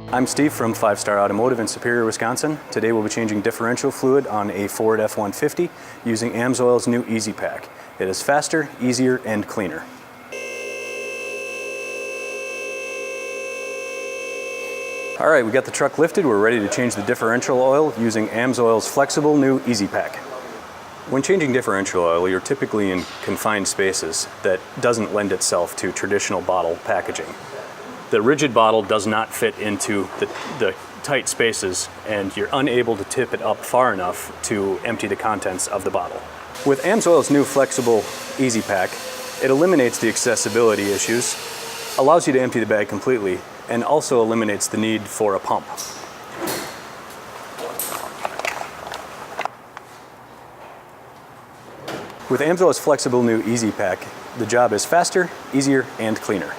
I'm Steve from Five Star Automotive in Superior, Wisconsin. Today we'll be changing differential fluid on a Ford F-150 using AMSOIL's new Easy Pack. It is faster, easier, and cleaner. All right, we got the truck lifted. We're ready to change the differential oil using AMSOIL's flexible new Easy Pack. When changing differential oil, you're typically in confined spaces that doesn't lend itself to traditional bottle packaging. The rigid bottle does not fit into the tight spaces, and you're unable to tip it up far enough to empty the contents of the bottle. With AMSOIL's new flexible Easy Pack, it eliminates the accessibility issues, allows you to empty the bag completely, and also eliminates the need for a pump. With AMSOIL's flexible new Easy Pack, the job is faster, easier, and cleaner.